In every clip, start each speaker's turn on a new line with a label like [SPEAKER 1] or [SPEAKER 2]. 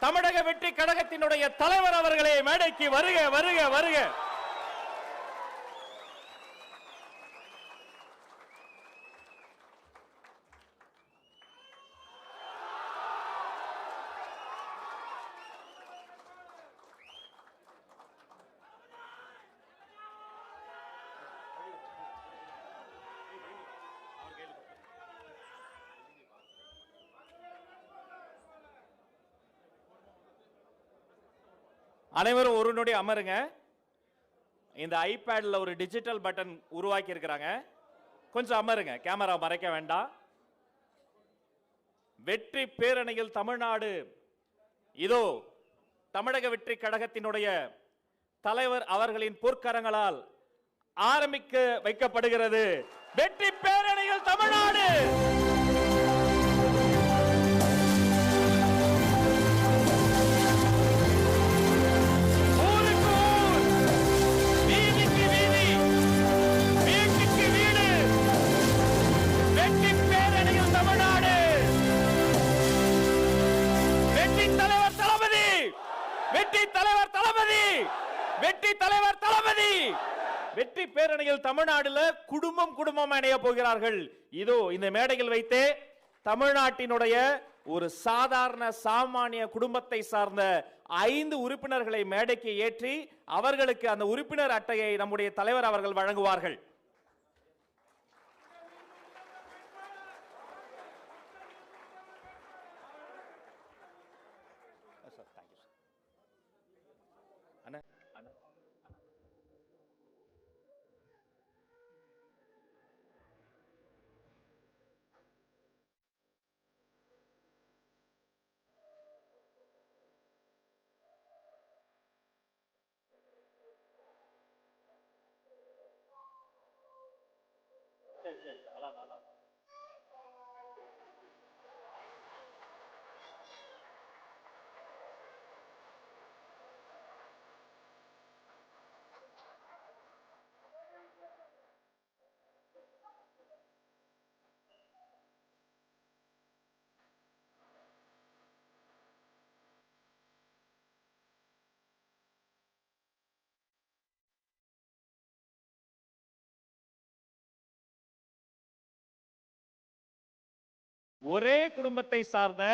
[SPEAKER 1] தமிழக வெற்றி கழகத்தினுடைய தலைவர் அவர்களே மேடைக்கு வருக வருக வருக. அனைவரும் ஒரு நொடி அமருங்க. இந்த ஐபேட்ல ஒரு டிஜிட்டல் பட்டன் உருவாக்கி இருக்கிறாங்க. கொஞ்சம் அமருங்க, கேமரா மறைக்க வேண்டாம். வெற்றி பேரணியில் தமிழ்நாடு இதோ தமிழக வெற்றி கழகத்தினுடைய தலைவர் அவர்களின் பொற்கரங்களால் ஆரம்பிக்க வைக்கப்படுகிறது. வெற்றி பேரணியில் தமிழ்நாடு. வெற்றி பேரணியில் தமிழ்நாடுல குடும்பம் குடும்பம் இணைய போகிறார்கள். இதோ இந்த மேடையில் வைத்தே தமிழ்நாட்டினுடைய ஒரு சாதாரண சாமானிய குடும்பத்தை சார்ந்த 5 உறுப்பினர்களை மேடைக்கு ஏற்றி அவர்களுக்கு அந்த உறுப்பினர் அட்டையை நம்முடைய தலைவர் அவர்கள் வழங்குவார்கள். ஒரே குடும்பத்தை சார்ந்த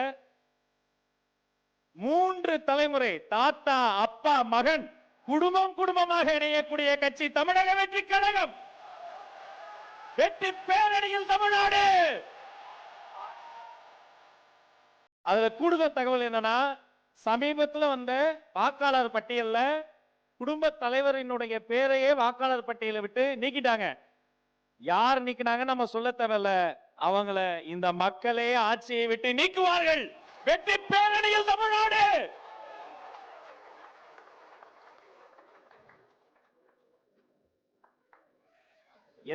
[SPEAKER 1] 3 தலைமுறை தாத்தா அப்பா மகன் குடும்பம் குடும்பமாக இணையக்கூடிய கட்சி தமிழக வெற்றி கழகம். வெற்றி பேரணியில் தமிழ்நாடு. அதுல கூடுதல் தகவல் என்னன்னா, சமீபத்தில் வந்த வாக்காளர் பட்டியல்ல குடும்ப தலைவரினுடைய பேரையே வாக்காளர் பட்டியலை விட்டு நீக்கிட்டாங்க. யார் நீக்கினாங்க நம்ம சொல்ல தேவையில்ல, அவங்கள இந்த மக்களே ஆட்சியை விட்டு நீக்குவார்கள். வெற்றி பேரணியில் தமிழ்நாடு.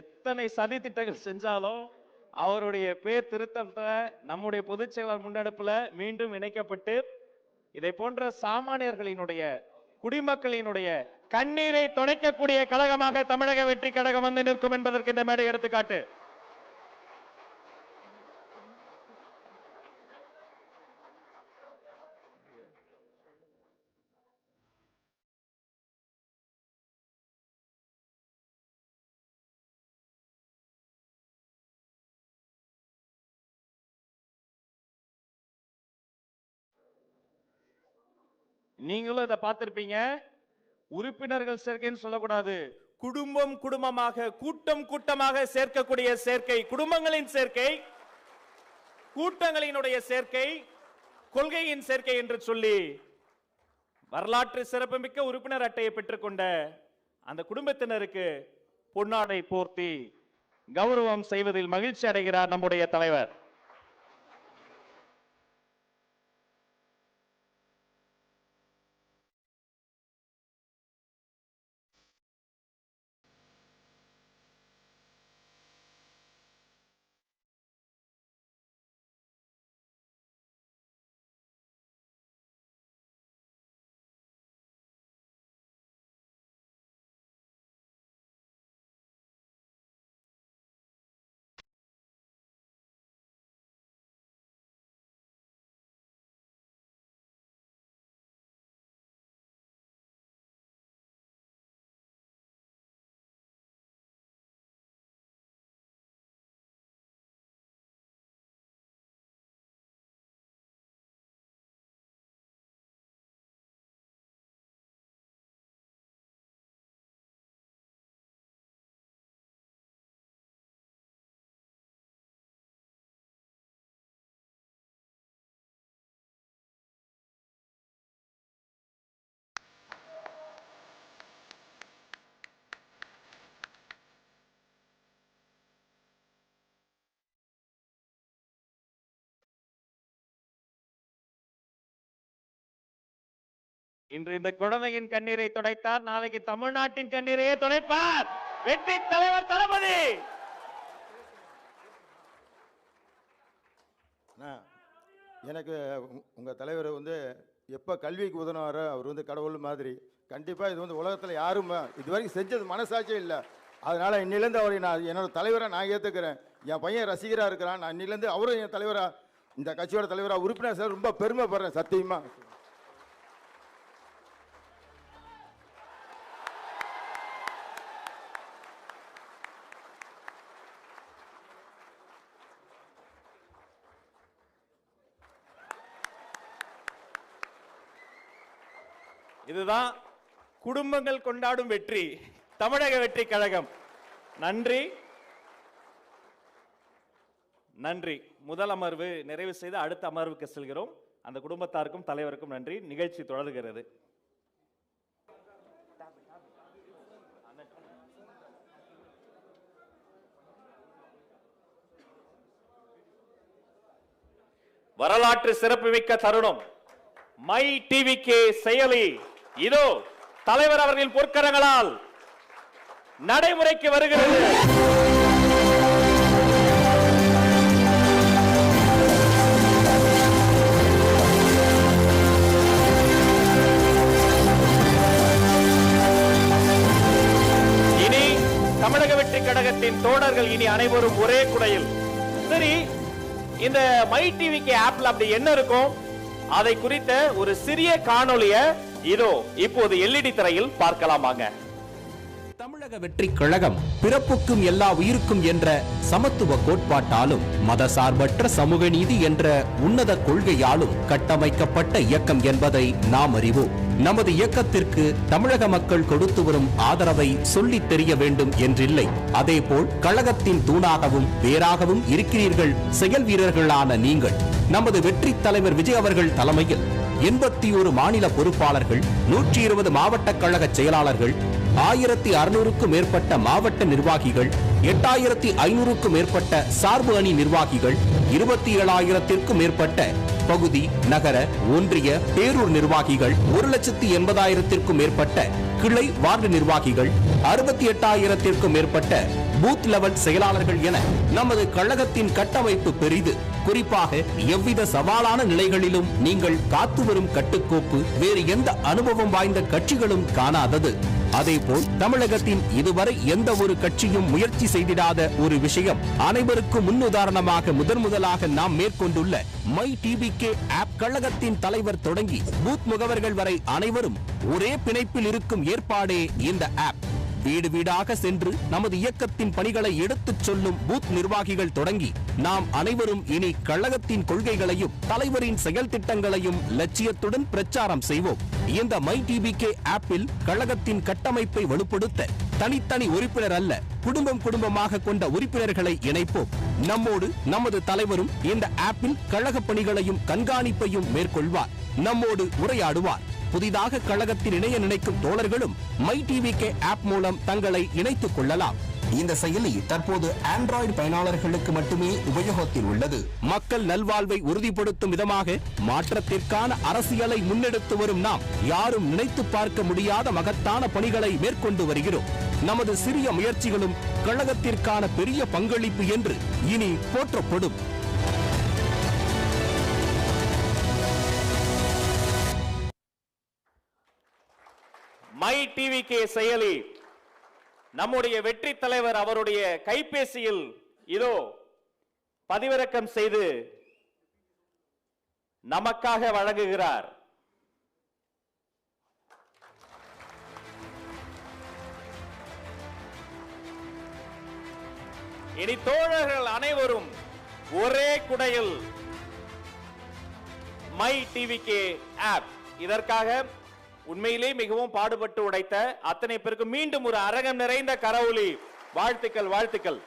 [SPEAKER 1] எத்தனை சதி திட்டங்கள் செஞ்சாலும் அவருடைய பேர் திருத்தத்தை நம்முடைய பொதுச் செயலாளர் முன்னெடுப்புல மீண்டும் இணைக்கப்பட்டு இதை போன்ற சாமானியர்களினுடைய குடிமக்களினுடைய கண்ணீரை துடைக்கக்கூடிய கழகமாக தமிழக வெற்றி கழகம் வந்து நிற்கும் என்பதற்கு இந்த மேடை எடுத்துக்காட்டு. நீங்களும் இதை பார்த்திருப்பீங்க. உறுப்பினர்கள் சேர்க்கைன்னு சொல்லக்கூடாது, குடும்பம் குடும்பமாக கூட்டம் கூட்டமாக சேர்க்கக்கூடிய சேர்க்கை, குடும்பங்களின் சேர்க்கை, கூட்டங்களினுடைய சேர்க்கை, கொள்கையின் சேர்க்கை என்று சொல்லி வரலாற்று சிறப்புமிக்க உறுப்பினர் அட்டையை பெற்றுக்கொண்ட அந்த குடும்பத்தினருக்கு பொன்னாடை போர்த்தி கௌரவம் செய்வதில் மகிழ்ச்சி அடைகிறார் நம்முடைய தலைவர். இன்று இந்த குழந்தையின் கண்ணீரை துடைத்தார், நாளைக்கு தமிழ்நாட்டின் கண்ணீரையே துடைப்பார் வெற்றி தலைவர் தளபதி.
[SPEAKER 2] எனக்கு உங்க தலைவர் எப்ப கல்விக்கு உதவுனாரோ அவர் கடவுள் மாதிரி. கண்டிப்பா இது உலகத்துல யாரும் இதுவரைக்கும் செஞ்சது மனசாட்சியே இல்லை. அதனால இன்னிலேருந்து அவரை நான் என்னோட தலைவரை நான் ஏற்றுக்கிறேன். என் பையன் ரசிகராக இருக்கிறான். நான் இன்னிலேருந்து அவரும் என் தலைவராக, இந்த கட்சியோட தலைவராக உறுப்பினர் சார் ரொம்ப பெருமைப்படுறேன் சத்தியமா.
[SPEAKER 1] இதுதான் குடும்பங்கள் கொண்டாடும் வெற்றி, தமிழக வெற்றி கழகம். நன்றி நன்றி. முதல் அமர்வு நிறைவு செய்து அடுத்த அமர்வுக்கு செல்கிறோம். அந்த குடும்பத்தாருக்கும் தலைவருக்கும் நன்றி. நிகழ்ச்சி தொடர்கிறது. வரலாற்று சிறப்புமிக்க தருணம். மை டிவிகே செயலி இதோ தலைவர் அவர்களின் பொற்கரங்களால் நடைமுறைக்கு வருகிறது. இனி தமிழக வெற்றி கழகத்தின் தோழர்கள் இனி அனைவரும் ஒரே குடையில். சரி, இந்த மை டிவிகே ஆப்ல அப்படி என்ன இருக்கும், அதை குறித்த ஒரு சிறிய காணொளிய இதோ இப்போது எல்இடி திரையில் பார்க்கலாமாங்க.
[SPEAKER 3] தமிழக வெற்றி கழகம் பிறப்புக்கும் எல்லா உயிருக்கும் என்ற சமத்துவ கோட்பாட்டாலும் மதசார்பற்ற சமூக நீதி என்ற உன்னத கொள்கையாலும் கட்டமைக்கப்பட்ட இயக்கம் என்பதை நாம் அறிவோம். நமது இயக்கத்திற்கு தமிழக மக்கள் கொடுத்து வரும் ஆதரவை சொல்லித் தெரிய வேண்டும் என்றில்லை. அதேபோல் கழகத்தின் தூணாகவும் வேறாகவும் இருக்கிறீர்கள் செயல் வீரர்களான நீங்கள். நமது வெற்றி தலைவர் விஜய் அவர்கள் தலைமையில் 81 மாநில பொறுப்பாளர்கள், 120 மாவட்ட கழக செயலாளர்கள், 1600க்கும் மேற்பட்ட மாவட்ட நிர்வாகிகள், 8500க்கும் மேற்பட்ட சார்பு அணி நிர்வாகிகள், 27,000த்திற்கும் மேற்பட்ட பகுதி, நகர, ஒன்றிய, பேரூர் நிர்வாகிகள், 1,80,000த்திற்கும் மேற்பட்ட கிளை வார்டு நிர்வாகிகள், 68,000த்திற்கும் மேற்பட்ட பூத் லெவல் செயலாளர்கள் என நமது கழகத்தின் கட்டமைப்பு பெரிது. குறிப்பாக எவ்வித சவாலான நிலைகளிலும் நீங்கள் காத்து வரும் கட்டுக்கோப்பு வேறு எந்த அனுபவம் வாய்ந்த கட்சிகளும் காணாதது. அதேபோல் தமிழகத்தின் இதுவரை எந்த ஒரு கட்சியும் முயற்சி செய்திடாத ஒரு விஷயம், அனைவருக்கும் முன்னுதாரணமாக முதலாக நாம் மேற்கொண்டுள்ள மை டிவிகே ஆப். கழகத்தின் தலைவர் தொடங்கி பூத் முகவர்கள் வரை அனைவரும் ஒரே பிணைப்பில் இருக்கும் ஏற்பாடே இந்த ஆப். வீடு வீடாக சென்று நமது இயக்கத்தின் பணிகளை எடுத்துச் சொல்லும் பூத் நிர்வாகிகள் தொடங்கி நாம் அனைவரும் இனி கழகத்தின் கொள்கைகளையும் தலைவரின் செயல் திட்டங்களையும் லட்சியத்துடன் பிரச்சாரம் செய்வோம். இந்த மை டிவிகே ஆப்பில் கழகத்தின் கட்டமைப்பை வலுப்படுத்த தனித்தனி உறுப்பினர் அல்ல, குடும்பமாக கொண்ட உறுப்பினர்களை இணைப்போம். நம்மோடு நமது தலைவரும் இந்த ஆப்பில் கழக பணிகளையும் கண்காணிப்பையும் மேற்கொள்வார், நம்மோடு உரையாடுவார். புதிதாக கழகத்தில் இணைய நினைக்கும் தோழர்களும் மை டிவிகே ஆப் மூலம் தங்களை இணைத்துக் கொள்ளலாம். இந்த செயலி தற்போது ஆண்ட்ராய்டு பயனாளர்களுக்கு மட்டுமே உபயோகத்தில் உள்ளது. மக்கள் நல்வாழ்வை உறுதிப்படுத்தும் விதமாக மாற்றத்திற்கான அரசியலை முன்னெடுத்து வரும் நாம் யாரும் நினைத்து பார்க்க முடியாத மகத்தான பணிகளை மேற்கொண்டு வருகிறோம். நமது சிறிய முயற்சிகளும் கழகத்திற்கான பெரிய பங்களிப்பு என்று இனி போற்றப்படும்.
[SPEAKER 1] மை டிவிகே செயலி நம்முடைய வெற்றி தலைவர் அவருடைய கைபேசியில் இதோ பதிவிறக்கம் செய்து நமக்காக வழங்குகிறார். இனி தோழர்கள் அனைவரும் ஒரே குடையில் மை டிவிகே ஆப். இதற்காக உண்மையிலே மிகவும் பாடுபட்டு உடைத்த அத்தனை பேருக்கு மீண்டும் ஒரு அரங்கம் நிறைந்த கரவொலி வாழ்த்துக்கள்.